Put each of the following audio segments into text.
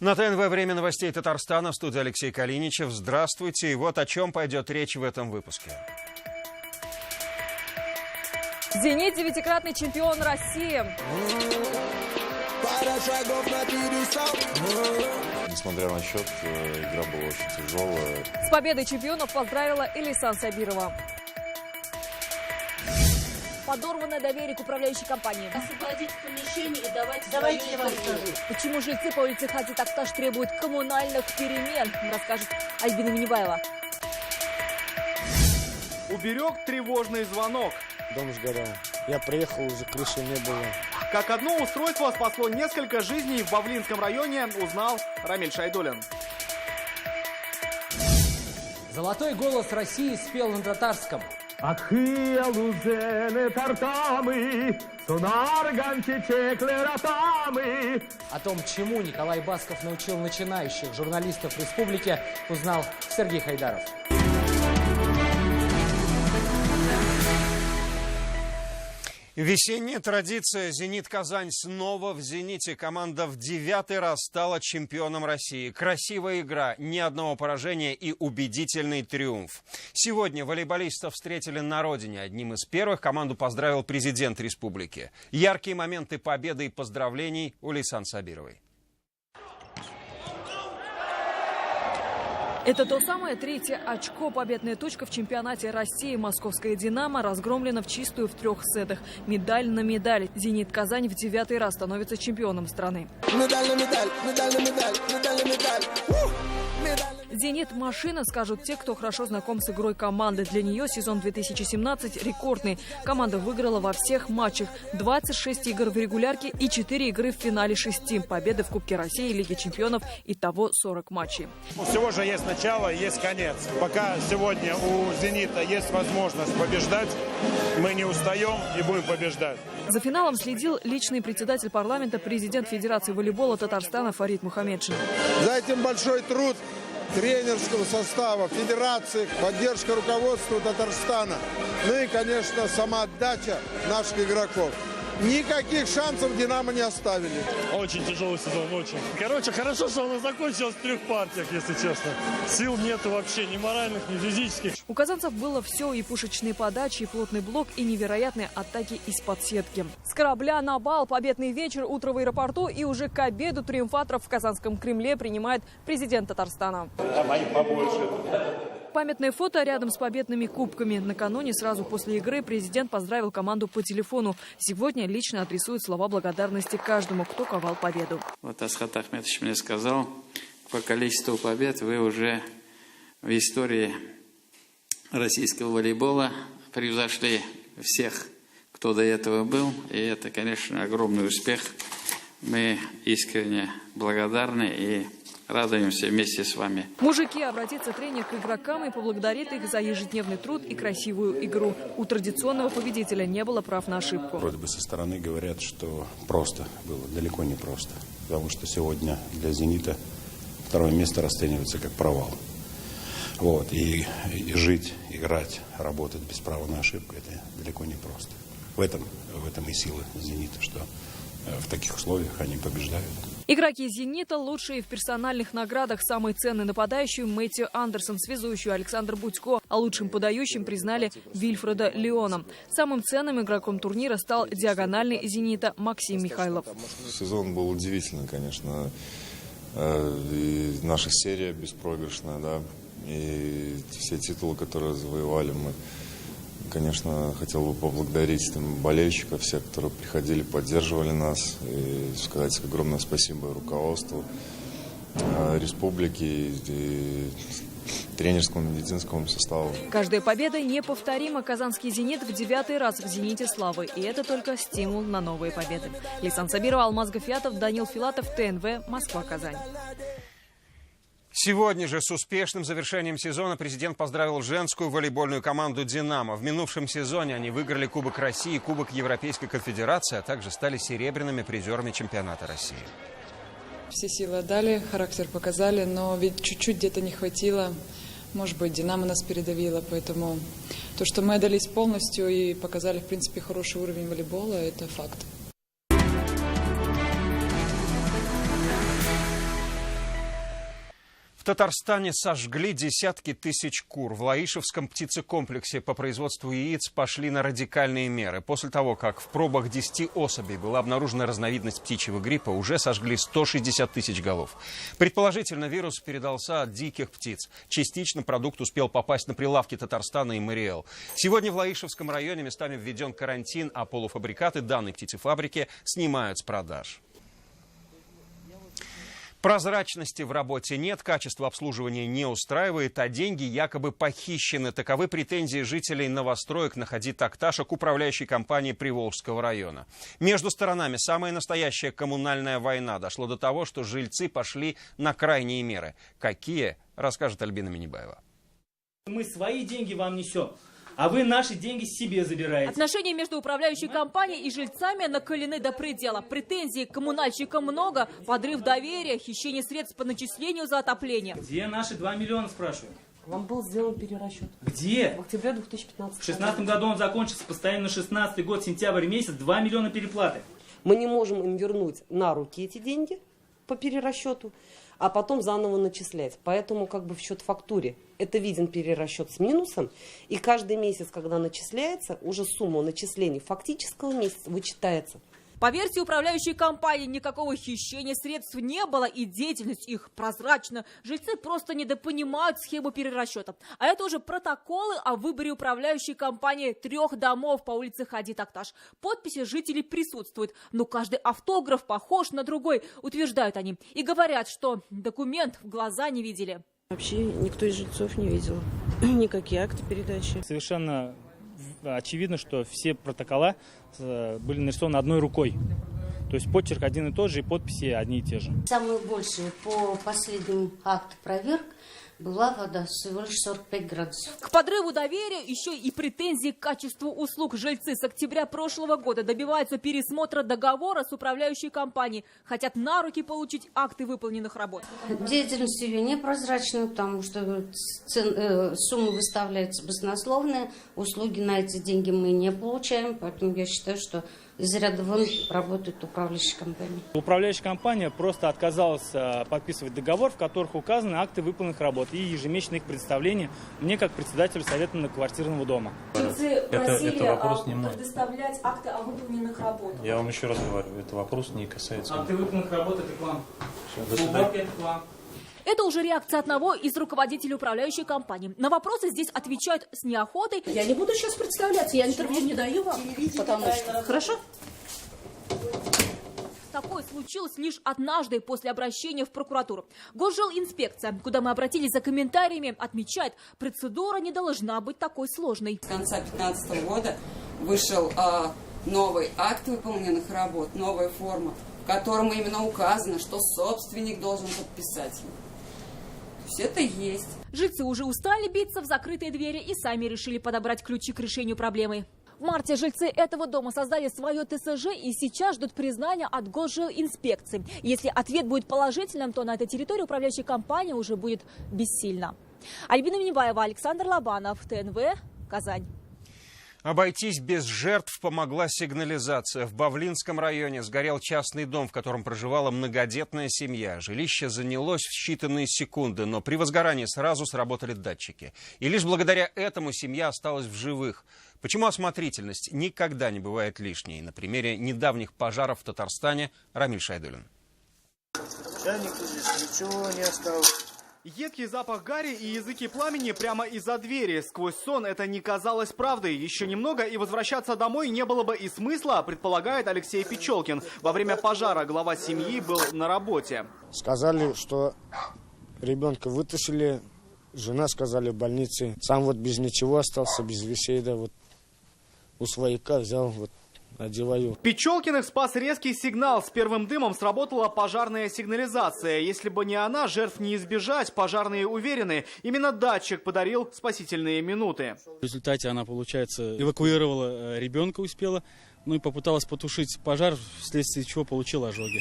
На ТНВ «Время новостей Татарстана», в студии Алексей Калиничев. Здравствуйте. И вот о чем пойдет речь в этом выпуске. «Зенит» – девятикратный чемпион России. Несмотря на счет, игра была очень тяжелая. С победой чемпионов поздравила Элисан Сабирова. Подорванное доверие к управляющей компании. Освободить помещение и давайте я вам скажу. Почему жильцы по улице Хаджи Такташ требуют коммунальных перемен, расскажет Альбина Минибаева. Уберег тревожный звонок. Дом сгорел. Я приехал, уже крыши не было. Как одно устройство спасло несколько жизней в Бавлинском районе, узнал Рамиль Шайдулин. Золотой голос России спел на татарском. О том, чему Николай Басков научил начинающих журналистов республики, узнал Сергей Хайдаров. Весенняя традиция. «Зенит» Казань снова в «Зените». Команда в 9-й раз стала чемпионом России. Красивая игра, ни одного поражения и убедительный триумф. Сегодня волейболистов встретили на родине. Одним из первых команду поздравил президент республики. Яркие моменты победы и поздравлений у Элисан Сабировой. Это то самое третье очко. Победная точка в чемпионате России. Московская «Динамо» разгромлена в чистую в 3 сетах. Медаль на медаль. «Зенит» Казань в 9-й раз становится чемпионом страны. Медаль на медаль, медаль на медаль, медаль на медаль. «Зенит» – машина, скажут те, кто хорошо знаком с игрой команды. Для нее сезон 2017 рекордный. Команда выиграла во всех матчах. 26 игр в регулярке и 4 игры в финале 6. Победы в Кубке России, Лиге чемпионов. Итого 40 матчей. Всего же есть начало, есть конец. Пока сегодня у «Зенита» есть возможность побеждать, мы не устаем и будем побеждать. За финалом следил личный председатель парламента, президент Федерации волейбола Татарстана Фарид Мухаммедшин. За этим большой труд тренерского состава, федерации, поддержка руководства Татарстана. Ну и, конечно, сама отдача наших игроков. Никаких шансов «Динамо» не оставили. Очень тяжелый сезон, очень. Короче, хорошо, что он закончился в 3 партиях, если честно. Сил нету вообще, ни моральных, ни физических. У казанцев было все: и пушечные подачи, и плотный блок, и невероятные атаки из-под сетки. С корабля на бал, победный вечер, утро в аэропорту, и уже к обеду триумфаторов в Казанском Кремле принимает президент Татарстана. А моих побольше. Памятное фото рядом с победными кубками. Накануне, сразу после игры, президент поздравил команду по телефону. Сегодня лично адресует слова благодарности каждому, кто ковал победу. Вот Асхат Ахметович мне сказал, по количеству побед вы уже в истории российского волейбола превзошли всех, кто до этого был. И это, конечно, огромный успех. Мы искренне благодарны и радуемся вместе с вами. Мужики, обратится тренер к игрокам и поблагодарит их за ежедневный труд и красивую игру. У традиционного победителя не было прав на ошибку. Вроде бы со стороны говорят, что просто было. Далеко не просто. Потому что сегодня для «Зенита» 2-е место расценивается как провал. Вот. И жить, играть, работать без права на ошибку – это далеко не просто. В этом и сила «Зенита», что в таких условиях они побеждают. Игроки «Зенита» лучшие в персональных наградах. Самый ценный нападающий Мэтью Андерсон, связующую Александр Будько. А лучшим подающим признали Вильфреда Леона. Самым ценным игроком турнира стал диагональный «Зенита» Максим Михайлов. Сезон был удивительный, конечно. И наша серия беспроигрышная, да. И все титулы, которые завоевали мы. Конечно, хотел бы поблагодарить болельщиков, всех, которые приходили, поддерживали нас. И сказать огромное спасибо руководству республики и тренерскому медицинскому составу. Каждая победа неповторима. Казанский «Зенит» в 9-й раз в «Зените» славы. И это только стимул на новые победы. Элисан Сабирова, Алмаз Гафиатов, Данил Филатов, ТНВ, Москва, Казань. Сегодня же с успешным завершением сезона президент поздравил женскую волейбольную команду «Динамо». В минувшем сезоне они выиграли Кубок России, Кубок Европейской конфедерации, а также стали серебряными призерами чемпионата России. Все силы отдали, характер показали, но ведь чуть-чуть где-то не хватило. Может быть, «Динамо» нас передавило, поэтому то, что мы отдались полностью и показали, в принципе, хороший уровень волейбола, это факт. В Татарстане сожгли десятки тысяч кур. В Лаишевском птицекомплексе по производству яиц пошли на радикальные меры. После того, как в пробах 10 особей была обнаружена разновидность птичьего гриппа, уже сожгли 160 тысяч голов. Предположительно, вирус передался от диких птиц. Частично продукт успел попасть на прилавки Татарстана и Мариэл. Сегодня в Лаишевском районе местами введен карантин, а полуфабрикаты данной птицефабрики снимают с продаж. Прозрачности в работе нет, качество обслуживания не устраивает, а деньги якобы похищены. Таковы претензии жителей новостроек на Хади Такташа к управляющей компании Приволжского района. Между сторонами самая настоящая коммунальная война. Дошло до того, что жильцы пошли на крайние меры. Какие, расскажет Альбина Минибаева. Мы свои деньги вам несем, а вы наши деньги себе забираете. Отношения между управляющей компанией и жильцами накалены до предела. Претензий к коммунальщикам много, подрыв доверия, хищение средств по начислению за отопление. Где наши 2 миллиона, спрашиваю? Вам был сделан перерасчет. Где? В октябре 2015 года. В 2016 году он закончился, постоянно 16 год, сентябрь месяц, 2 миллиона переплаты. Мы не можем им вернуть на руки эти деньги по перерасчету, а потом заново начислять. Поэтому как бы в счет-фактуре это виден перерасчет с минусом. И каждый месяц, когда начисляется, уже сумма начислений фактического месяца вычитается. По версии управляющей компании, никакого хищения средств не было, и деятельность их прозрачна. Жильцы просто недопонимают схему перерасчета. А это уже протоколы о выборе управляющей компании 3 домов по улице Хади Такташ. Подписи жителей присутствуют, но каждый автограф похож на другой, утверждают они. И говорят, что документ в глаза не видели. Вообще никто из жильцов не видел никакие акты передачи. Совершенно очевидно, что все протокола были нарисованы одной рукой. То есть почерк один и тот же, и подписи одни и те же. Самое большее по последним актам проверок была вода всего лишь 45 градусов. К подрыву доверия еще и претензии к качеству услуг. Жильцы с октября прошлого года добиваются пересмотра договора с управляющей компанией. Хотят на руки получить акты выполненных работ. Деятельность ее непрозрачная, потому что сумма выставляется баснословная. Услуги на эти деньги мы не получаем. Поэтому я считаю, что из ряда вон работает управляющая компания. Управляющая компания просто отказалась подписывать договор, в которых указаны акты выполненных работ и ежемесячное их представление мне как председателю совета многоквартирного дома. Жильцы просили это вопрос не мой. предоставлять акты о выполненных работах. Я вам еще раз говорю, это вопрос не касается. Акты выполненных работ это к вам. Все, до свидания. Это к вам. Это уже реакция одного из руководителей управляющей компании. На вопросы здесь отвечают с неохотой. Я не буду сейчас представляться, я интервью не даю вам, потому что... Хорошо? Такое случилось лишь однажды после обращения в прокуратуру. Госжилинспекция, куда мы обратились за комментариями, отмечает, процедура не должна быть такой сложной. С конца 2015 года вышел новый акт выполненных работ, новая форма, в котором именно указано, что собственник должен подписать его. То есть это есть. Жильцы уже устали биться в закрытые двери и сами решили подобрать ключи к решению проблемы. В марте жильцы этого дома создали свое ТСЖ и сейчас ждут признания от Госжилинспекции. Если ответ будет положительным, то на этой территории управляющая компания уже будет бессильна. Альбина Минибаева, Александр Лобанов, ТНВ, Казань. Обойтись без жертв помогла сигнализация. В Бавлинском районе сгорел частный дом, в котором проживала многодетная семья. Жилище занялось в считанные секунды, но при возгорании сразу сработали датчики. И лишь благодаря этому семья осталась в живых. Почему осмотрительность никогда не бывает лишней? На примере недавних пожаров в Татарстане Рамиль Шайдуллин. Ничего не осталось. Едкий запах гари и языки пламени прямо из-за двери. Сквозь сон это не казалось правдой. Еще немного и возвращаться домой не было бы и смысла, предполагает Алексей Печелкин. Во время пожара глава семьи был на работе. Сказали, что ребенка вытащили, жена сказали в больнице. Сам вот без ничего остался, без вещей, да, вот у свояка взял, вот одеваю. Печелкиных спас резкий сигнал. С первым дымом сработала пожарная сигнализация. Если бы не она, жертв не избежать. Пожарные уверены, именно датчик подарил спасительные минуты. В результате она, получается, эвакуировала ребенка, успела, ну и попыталась потушить пожар, вследствие чего получила ожоги.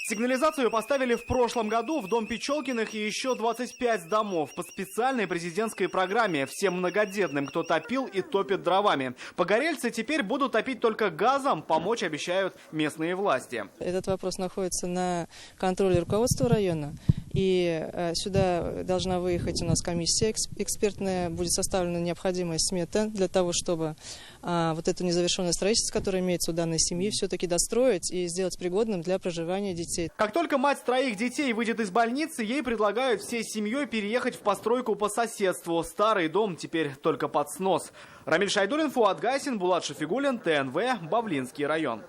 Сигнализацию поставили в прошлом году в дом Печелкиных и еще 25 домов по специальной президентской программе всем многодетным, кто топил и топит дровами. Погорельцы теперь будут топить только газом, помочь обещают местные власти. Этот вопрос находится на контроле руководства района. И сюда должна выехать у нас комиссия экспертная, будет составлена необходимая смета для того, чтобы вот это незавершенное строительство, которое имеется у данной семьи, все-таки достроить и сделать пригодным для проживания детей. Как только мать троих детей выйдет из больницы, ей предлагают всей семьей переехать в постройку по соседству. Старый дом теперь только под снос. Рамиль Шайдуллин, Фуат Гайсин, Булат Шафигуллин, ТНВ, Бавлинский район.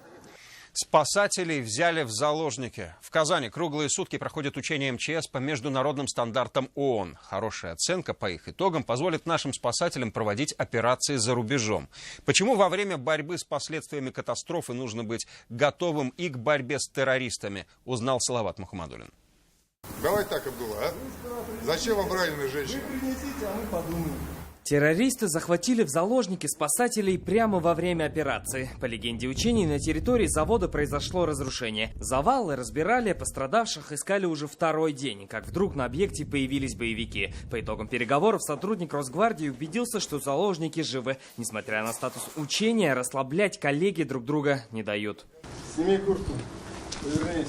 Спасателей взяли в заложники. В Казани круглые сутки проходит учение МЧС по международным стандартам ООН. Хорошая оценка по их итогам позволит нашим спасателям проводить операции за рубежом. Почему во время борьбы с последствиями катастрофы нужно быть готовым и к борьбе с террористами, узнал Салават Мухаммадуллин. Давай так, Абдулла, а? Зачем вам раненая женщина? Вы принесите, а мы подумаем. Террористы захватили в заложники спасателей прямо во время операции. По легенде учений, на территории завода произошло разрушение. Завалы разбирали, пострадавших искали уже второй день, как вдруг на объекте появились боевики. По итогам переговоров сотрудник Росгвардии убедился, что заложники живы. Несмотря на статус учения, расслаблять коллеги друг друга не дают. Сними куртку, повернись.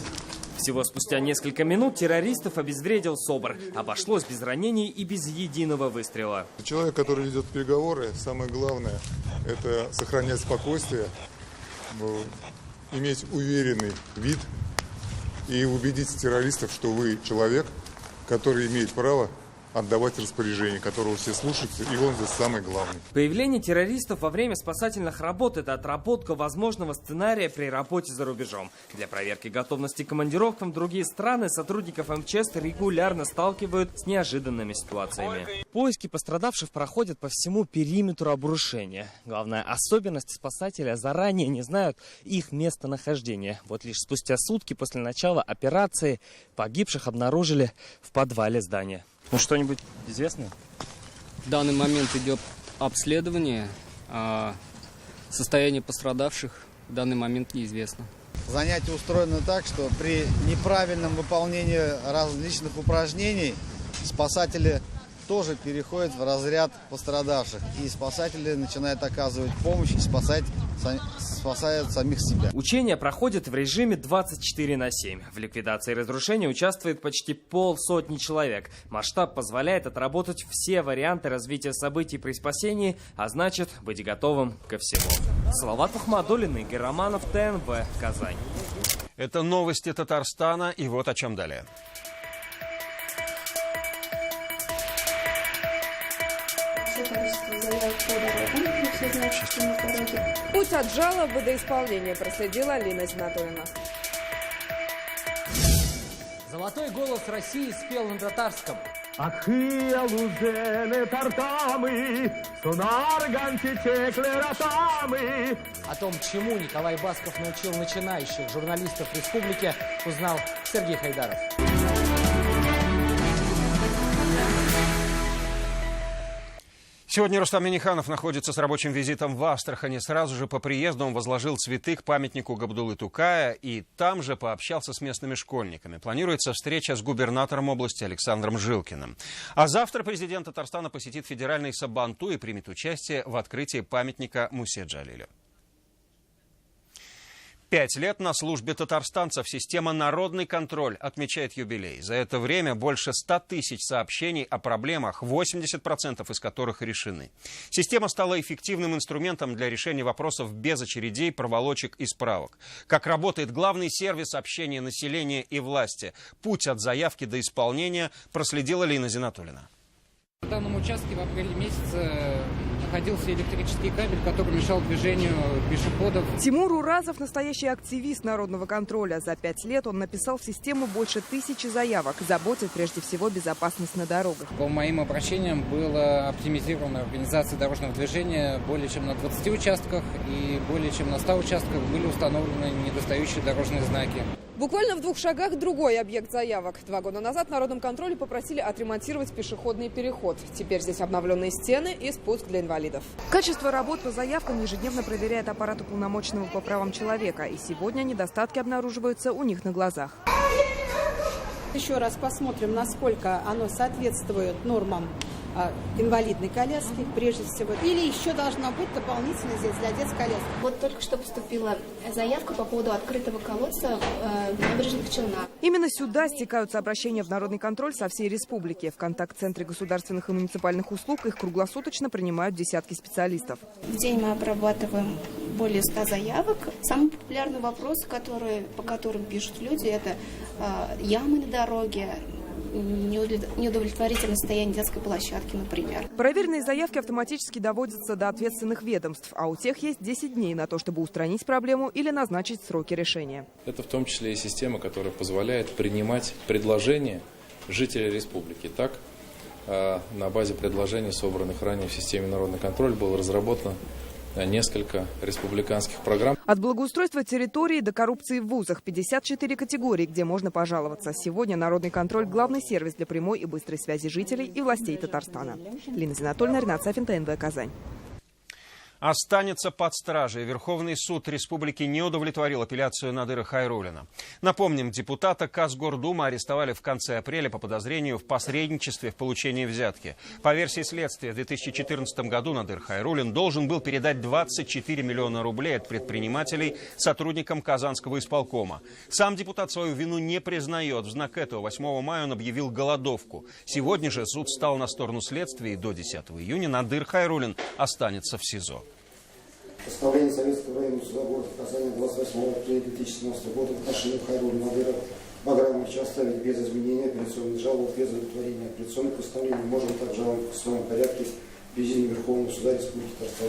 Всего спустя несколько минут террористов обезвредил СОБР. Обошлось без ранений и без единого выстрела. Человек, который ведет переговоры, самое главное – это сохранять спокойствие, иметь уверенный вид и убедить террористов, что вы человек, который имеет право отдавать распоряжение, которого все слушаются, и он здесь самый главный. Появление террористов во время спасательных работ – это отработка возможного сценария при работе за рубежом. Для проверки готовности к командировкам в другие страны сотрудников МЧС регулярно сталкивают с неожиданными ситуациями. Поиски пострадавших проходят по всему периметру обрушения. Главная особенность – спасателя заранее не знают их местонахождение. Вот лишь спустя сутки после начала операции погибших обнаружили в подвале здания. Ну, что-нибудь известно? В данный момент идет обследование, а состояние пострадавших в данный момент неизвестно. Занятие устроено так, что при неправильном выполнении различных упражнений спасатели тоже переходят в разряд пострадавших. И спасатели начинают оказывать помощь и спасают самих себя. Учения проходят в режиме 24/7. В ликвидации разрушения участвует почти 50 человек. Масштаб позволяет отработать все варианты развития событий при спасении, а значит быть готовым ко всему. Салават Мухаммадуллин, Игорь Романов, ТНВ, Казань. Это новости Татарстана, и вот о чем далее. Путь от жалобы до исполнения проследила Лина Зинатуллина. Золотой голос России спел на татарском. О том, чему Николай Басков научил начинающих журналистов республики, узнал Сергей Хайдаров. Сегодня Рустам Минниханов находится с рабочим визитом в Астрахани. Сразу же по приезду он возложил цветы к памятнику Габдуллы Тукая и там же пообщался с местными школьниками. Планируется встреча с губернатором области Александром Жилкиным. А завтра президент Татарстана посетит федеральный Сабантуй и примет участие в открытии памятника Мусе Джалилю. 5 лет на службе татарстанцев. Система «Народный контроль» отмечает юбилей. За это время больше 100 тысяч сообщений о проблемах, 80% из которых решены. Система стала эффективным инструментом для решения вопросов без очередей, проволочек и справок. Как работает главный сервис общения населения и власти? Путь от заявки до исполнения проследила Лина Зинатуллина. В данном участке в апреле месяце находился электрический кабель, который мешал движению пешеходов. Тимур Уразов – настоящий активист народного контроля. За 5 лет он написал в систему больше 1000 заявок. Заботит прежде всего безопасность на дорогах. По моим обращениям была оптимизирована организация дорожного движения более чем на 20 участках и более чем на 100 участках были установлены недостающие дорожные знаки. Буквально в 2 шагах другой объект заявок. 2 года назад в Народном контроле попросили отремонтировать пешеходный переход. Теперь здесь обновленные стены и спуск для инвалидов. Качество работ по заявкам ежедневно проверяет аппарат уполномоченного по правам человека. И сегодня недостатки обнаруживаются у них на глазах. Еще раз посмотрим, насколько оно соответствует нормам инвалидной коляски, прежде всего. Или еще должно быть дополнительно здесь для детской коляски. Вот только что поступила заявка по поводу открытого колодца в Набережных Челнах. Именно сюда стекаются обращения в народный контроль со всей республики. В контакт-центре государственных и муниципальных услуг их круглосуточно принимают десятки специалистов. В день мы обрабатываем более 100 заявок. Самый популярный вопрос, по которым пишут люди, это ямы на дороге, неудовлетворительное состояние детской площадки, например. Проверенные заявки автоматически доводятся до ответственных ведомств, а у тех есть 10 дней на то, чтобы устранить проблему или назначить сроки решения. Это в том числе и система, которая позволяет принимать предложения жителей республики. Так, на базе предложений, собранных ранее в системе «Народный контроль», было разработано несколько республиканских программ. От благоустройства территории до коррупции в вузах. 54 категории, где можно пожаловаться. Сегодня народный контроль – главный сервис для прямой и быстрой связи жителей и властей Татарстана. Лина Зинатольевна, Ренат Сафин, ТНВ, Казань. Останется под стражей. Верховный суд республики не удовлетворил апелляцию Надыра Хайруллина. Напомним, депутата Казгордумы арестовали в конце апреля по подозрению в посредничестве в получении взятки. По версии следствия, в 2014 году Надыр Хайруллин должен был передать 24 миллиона рублей от предпринимателей сотрудникам Казанского исполкома. Сам депутат свою вину не признает. В знак этого 8 мая он объявил голодовку. Сегодня же суд встал на сторону следствия, и до 10 июня Надыр Хайруллин останется в СИЗО. Постановление Советского районного суда города Казани 28 апреля 2017 года в отношении Хайруллина Надыра Баграмовича оставить без изменения апелляционной жалобы, без удовлетворения апелляционных постановлений. Можно также жаловать в своем порядке в Президиуме Верховного суда Республики Татарстан.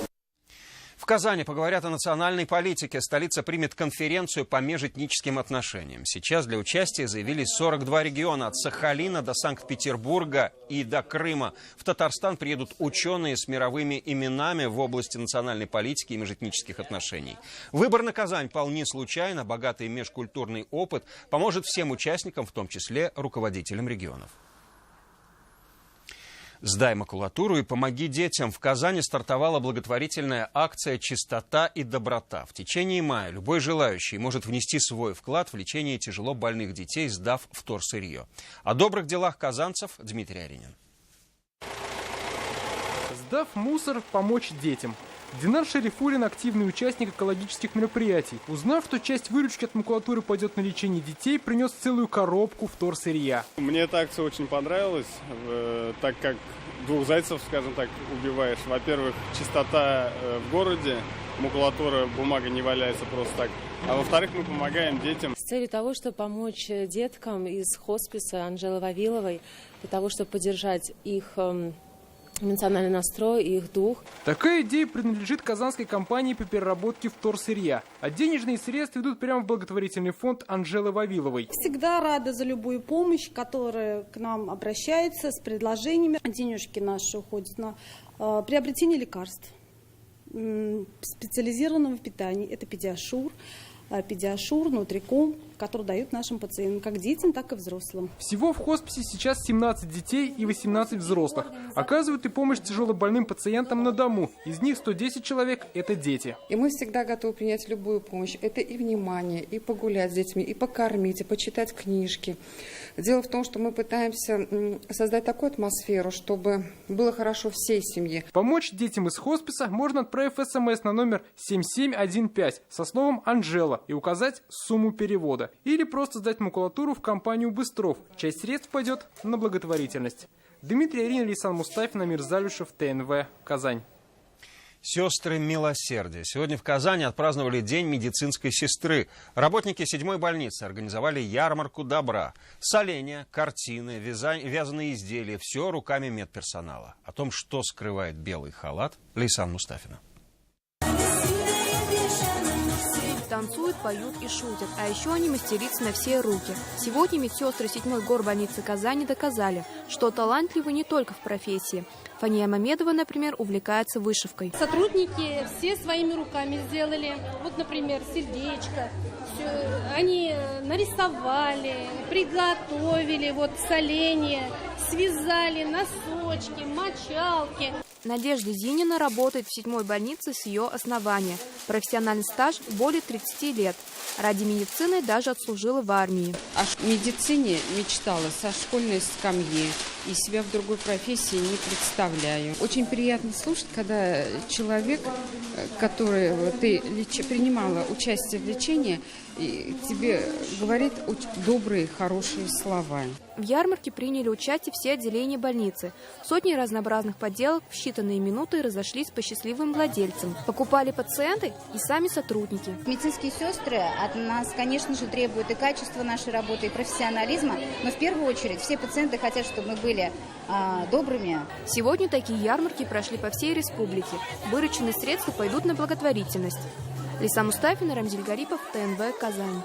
В Казани поговорят о национальной политике. Столица примет конференцию по межэтническим отношениям. Сейчас для участия заявились 42 региона. От Сахалина до Санкт-Петербурга и до Крыма. В Татарстан приедут ученые с мировыми именами в области национальной политики и межэтнических отношений. Выбор на Казань пал не случайно. Богатый межкультурный опыт поможет всем участникам, в том числе руководителям регионов. «Сдай макулатуру и помоги детям». В Казани стартовала благотворительная акция «Чистота и доброта». В течение мая любой желающий может внести свой вклад в лечение тяжело больных детей, сдав вторсырье. О добрых делах казанцев Дмитрий Аринин. Сдав мусор, помочь детям. Динар Шарифуллин – активный участник экологических мероприятий. Узнав, что часть выручки от макулатуры пойдет на лечение детей, принес целую коробку вторсырья. Мне эта акция очень понравилась, так как двух зайцев, скажем так, убиваешь. Во-первых, чистота в городе, макулатура, бумага не валяется просто так. А во-вторых, мы помогаем детям. С целью того, чтобы помочь деткам из хосписа Анжелы Вавиловой, для того, чтобы поддержать их эмоциональный настрой и их дух. Такая идея принадлежит казанской компании по переработке вторсырья. А денежные средства идут прямо в благотворительный фонд Анжелы Вавиловой. Всегда рада за любую помощь, которая к нам обращается с предложениями. Денежки наши уходят на приобретение лекарств, специализированного питания. Это педиашур, нутриком, который дают нашим пациентам, как детям, так и взрослым. Всего в хосписе сейчас 17 детей и 18 взрослых. Оказывают и помощь тяжелобольным пациентам на дому. Из них 110 человек – это дети. И мы всегда готовы принять любую помощь. Это и внимание, и погулять с детьми, и покормить, и почитать книжки. Дело в том, что мы пытаемся создать такую атмосферу, чтобы было хорошо всей семье. Помочь детям из хосписа можно, отправив СМС на номер 7715 со словом «Анжела» и указать сумму перевода. Или просто сдать макулатуру в компанию «Быстров». Часть средств пойдет на благотворительность. Дмитрий Аринин, Лейсан Мустафин, Амир Залюшев, ТНВ, Казань. Сестры милосердия. Сегодня в Казани отпраздновали День медицинской сестры. Работники 7-й больницы организовали ярмарку добра. Соленья, картины, вязаные изделия. Все руками медперсонала. О том, что скрывает белый халат, Лейсан Мустафина. Танцуют, поют и шутят, а еще они мастерицы на все руки. Сегодня медсестры 7-й горбольницы Казани доказали, что талантливы не только в профессии. Фания Мамедова, например, увлекается вышивкой. Сотрудники все своими руками сделали. Вот, например, сердечко. Они нарисовали, приготовили вот соленья, связали носочки, мочалки. Надежда Зинина работает в 7-й больнице с ее основания. Профессиональный стаж более 30 лет. Ради медицины даже отслужила в армии. О медицине мечтала со школьной скамьи и себя в другой профессии не представляю. Очень приятно слушать, когда человек, который ты принимала участие в лечении, и тебе говорит добрые, хорошие слова. В ярмарке приняли участие все отделения больницы. Сотни разнообразных подделок в считанные минуты разошлись по счастливым владельцам. Покупали пациенты и сами сотрудники. Медицинские сестры от нас, конечно же, требуют и качества нашей работы, и профессионализма. Но в первую очередь все пациенты хотят, чтобы мы были добрыми. Сегодня такие ярмарки прошли по всей республике. Вырученные средства пойдут на благотворительность. Лиса Мустафина, Рамзиль Гарипов, ТНВ, Казань.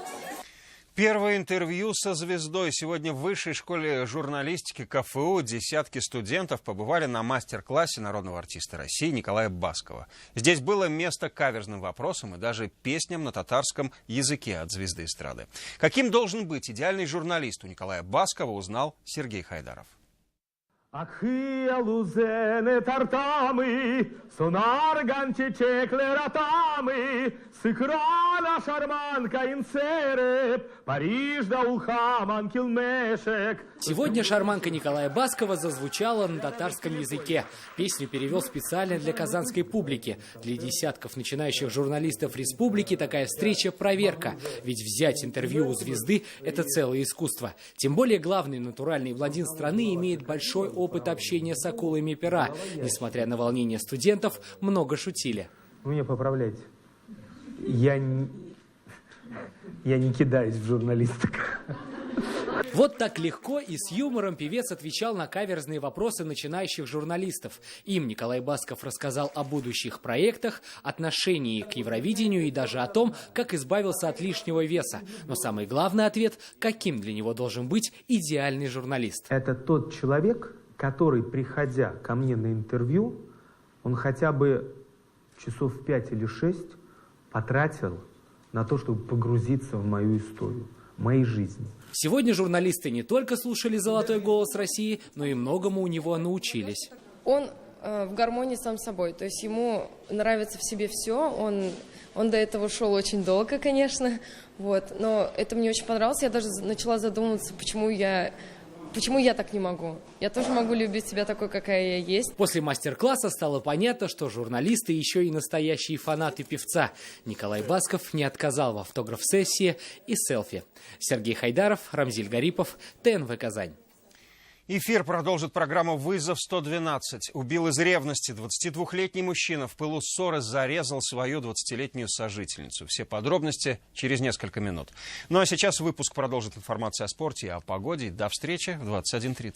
Первое интервью со звездой. Сегодня в Высшей школе журналистики КФУ десятки студентов побывали на мастер-классе народного артиста России Николая Баскова. Здесь было место каверзным вопросам и даже песням на татарском языке от звезды эстрады. Каким должен быть идеальный журналист у Николая Баскова, узнал Сергей Хайдаров. Акхиалузене тартамы, сонарган чечеклератамы, сыкрана шарманка инцереп, Париж да улхаман килмешек. Сегодня шарманка Николая Баскова зазвучала на татарском языке. Песню перевел специально для казанской публики. Для десятков начинающих журналистов республики такая встреча – проверка. Ведь взять интервью у звезды – это целое искусство. Тем более главный натуральный блондин страны имеет большой опыт общения с акулами пера. Несмотря на волнение студентов, много шутили. Вы меня поправляйте. Я не кидаюсь в журналистику. Вот так легко и с юмором певец отвечал на каверзные вопросы начинающих журналистов. Им Николай Басков рассказал о будущих проектах, отношении к Евровидению и даже о том, как избавился от лишнего веса. Но самый главный ответ – каким для него должен быть идеальный журналист. Это тот человек, который, приходя ко мне на интервью, он хотя бы часов 5 или 6 потратил на то, чтобы погрузиться в мою историю, в моей жизни. Сегодня журналисты не только слушали «Золотой голос России», но и многому у него научились. Он в гармонии сам с собой, то есть ему нравится в себе все, он до этого шел очень долго, конечно, вот, но это мне очень понравилось, я даже начала задумываться, почему я так не могу. Я тоже могу любить себя такой, какая я есть. После мастер-класса стало понятно, что журналисты еще и настоящие фанаты певца. Николай Басков не отказал в автограф-сессии и селфи. Сергей Хайдаров, Рамзиль Гарипов, ТНВ Казань. Эфир продолжит программа «Вызов-112». Убил из ревности 22-летний мужчина. В пылу ссоры зарезал свою 20-летнюю сожительницу. Все подробности через несколько минут. Ну а сейчас выпуск продолжит информация о спорте и о погоде. До встречи в 21:30.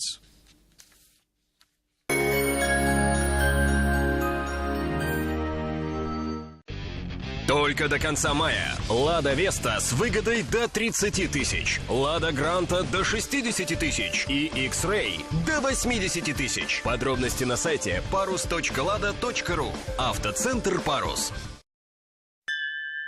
Только до конца мая. Лада Веста с выгодой до 30 тысяч. Лада Гранта до 60 тысяч. И X-Ray до 80 тысяч. Подробности на сайте parus.lada.ru. Автоцентр «Парус».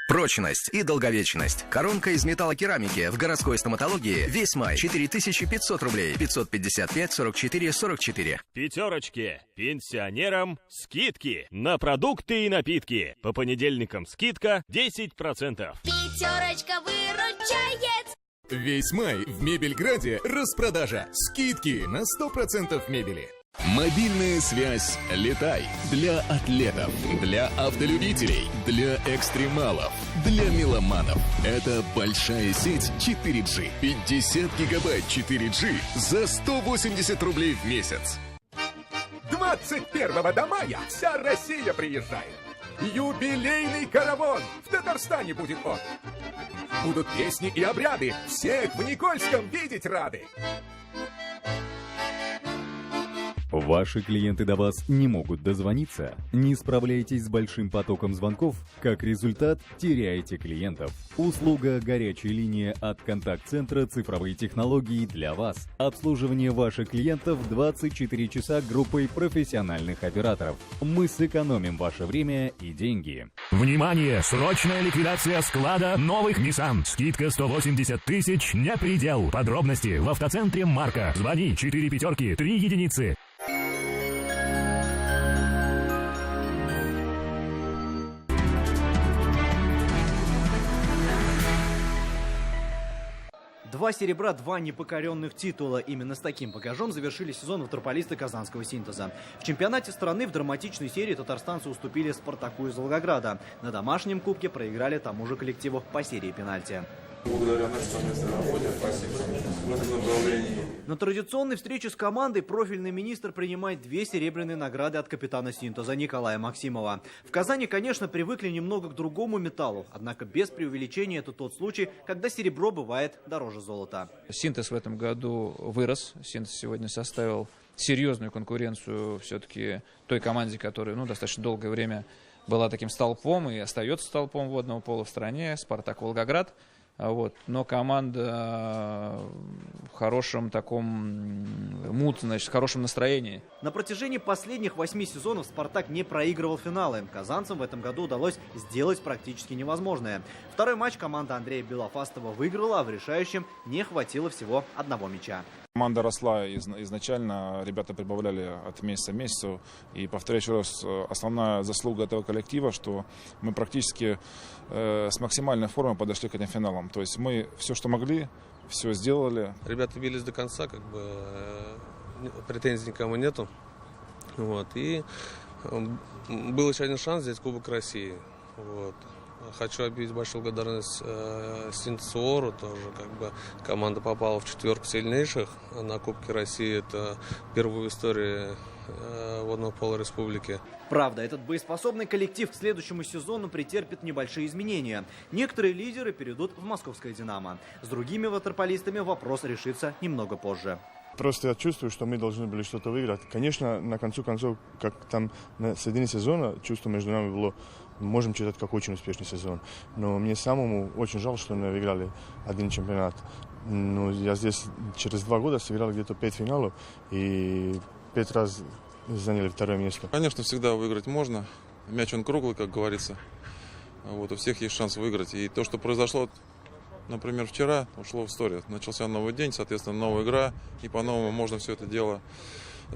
Прочность и долговечность. Коронка из металлокерамики в городской стоматологии весь май 4500 рублей. 555 44 44. Пятерочки. Пенсионерам скидки на продукты и напитки. По понедельникам скидка 10%. Пятерочка выручает. Весь май в Мебельграде распродажа. Скидки на 100% мебели. Мобильная связь «Летай» для атлетов, для автолюбителей, для экстремалов, для меломанов. Это большая сеть 4G. 50 гигабайт 4G за 180 рублей в месяц. 21 мая вся Россия приезжает. Юбилейный караван. В Татарстане будет он. Будут песни и обряды. Всех в Никольском видеть рады. Ваши клиенты до вас не могут дозвониться? Не справляетесь с большим потоком звонков? Как результат, теряете клиентов. Услуга «Горячая линия» от контакт-центра «Цифровые технологии» для вас. Обслуживание ваших клиентов 24 часа группой профессиональных операторов. Мы сэкономим ваше время и деньги. Внимание! Срочная ликвидация склада новых Nissan. Скидка 180 тысяч не предел. Подробности в автоцентре «Марка». Звони 4 пятерки 3 единицы. 2 серебра, 2 непокоренных титула. Именно с таким багажом завершили сезон ватерполисты казанского «Синтеза». В чемпионате страны в драматичной серии татарстанцы уступили «Спартаку» из Волгограда. На домашнем кубке проиграли тому же коллективу по серии пенальти. Благодаря нашей совместной работе, спасибо в этом направлении. На традиционной встрече с командой профильный министр принимает 2 серебряные награды от капитана «Синтеза» Николая Максимова. В Казани, конечно, привыкли немного к другому металлу, однако без преувеличения это тот случай, когда серебро бывает дороже золота. «Синтез» в этом году вырос. «Синтез» сегодня составил серьезную конкуренцию все-таки той команде, которая достаточно долгое время была таким столпом и остается столпом водного пола в стране, «Спартак» Волгоград. Но команда в хорошем таком в хорошем настроении. На протяжении последних 8 сезонов «Спартак» не проигрывал финалы. Казанцам в этом году удалось сделать практически невозможное. Второй матч команда Андрея Белофастова выиграла, а в решающем не хватило всего 1 мяча. Команда росла изначально, ребята прибавляли от месяца к месяцу. И, повторяю еще раз, основная заслуга этого коллектива, что мы практически с максимальной формой подошли к этим финалам. То есть мы все, что могли, все сделали. Ребята бились до конца, претензий никому нету. И был еще один шанс взять Кубок России. Хочу объявить большую благодарность «Синтезу», тоже команда попала в 4 сильнейших на Кубке России. Это первый в истории водного пола республики. Правда, этот боеспособный коллектив к следующему сезону претерпит небольшие изменения. Некоторые лидеры перейдут в московское «Динамо». С другими ватерполистами вопрос решится немного позже. Просто я чувствую, что мы должны были что-то выиграть. Конечно, на концу концов, как там на середине сезона, чувство между нами было, можем считать как очень успешный сезон. Но мне самому очень жаль, что мы выиграли 1 чемпионат. Но я здесь через 2 года сыграл где-то 5 финалов и 5 раз заняли 2 место. Конечно, всегда выиграть можно. Мяч он круглый, как говорится. У всех есть шанс выиграть. И то, что произошло, например, вчера, ушло в историю. Начался новый день, соответственно, новая игра. И по-новому можно все это дело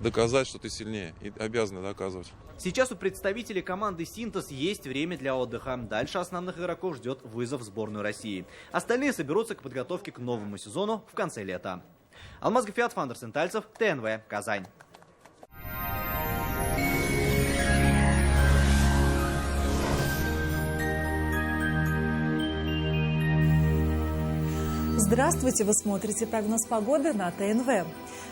доказать, что ты сильнее. И обязаны доказывать. Сейчас у представителей команды «Синтез» есть время для отдыха. Дальше основных игроков ждет вызов в сборную России. Остальные соберутся к подготовке к новому сезону в конце лета. Алмаз Гафиатов, Андер Сентальцев, ТНВ, Казань. Здравствуйте! Вы смотрите прогноз погоды на ТНВ.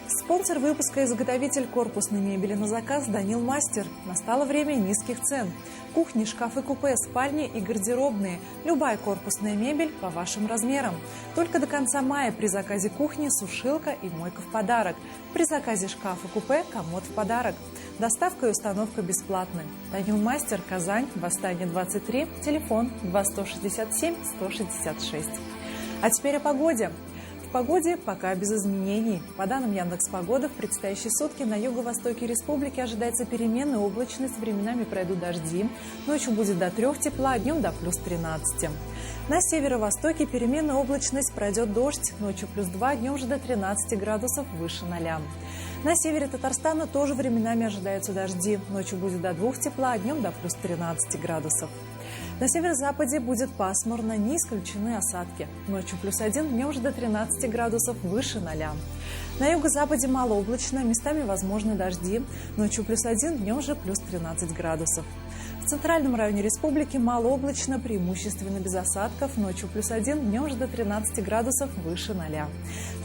Спонсор выпуска – изготовитель корпусной мебели на заказ «Данил Мастер». Настало время низких цен. Кухни, шкафы, купе, спальни и гардеробные. Любая корпусная мебель по вашим размерам. Только до конца мая при заказе кухни сушилка и мойка в подарок. При заказе шкафа, купе – комод в подарок. Доставка и установка бесплатны. «Данил Мастер», Казань, Восстание 23, телефон 2167-166. А теперь о погоде. В погоде пока без изменений. По данным Яндекс.Погоды, в предстоящие сутки на юго-востоке республики ожидается переменная облачность, временами пройдут дожди. Ночью будет до 3 тепла, днем до плюс 13. На северо-востоке переменная облачность, пройдет дождь, ночью плюс 2, днем же до 13 градусов выше 0. На севере Татарстана тоже временами ожидаются дожди. Ночью будет до 2 тепла, а днем до плюс 13 градусов. На северо-западе будет пасмурно, не исключены осадки. Ночью плюс 1, днем же до 13 градусов выше 0. На юго-западе малооблачно, местами возможны дожди. Ночью плюс 1, днем же плюс 13 градусов. В центральном районе республики малооблачно, преимущественно без осадков. Ночью плюс 1, днем же до 13 градусов выше 0.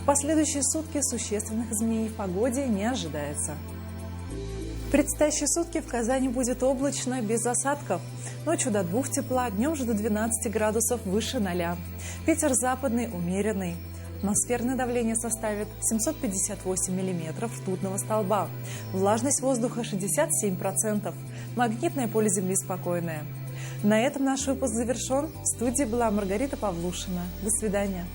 В последующие сутки существенных изменений в погоде не ожидается. В предстоящие сутки в Казани будет облачно, без осадков. Ночью до 2 тепла, днем же до 12 градусов выше 0. Ветер западный умеренный. Атмосферное давление составит 758 миллиметров ртутного столба. Влажность воздуха 67%. Магнитное поле Земли спокойное. На этом наш выпуск завершен. В студии была Маргарита Павлушина. До свидания.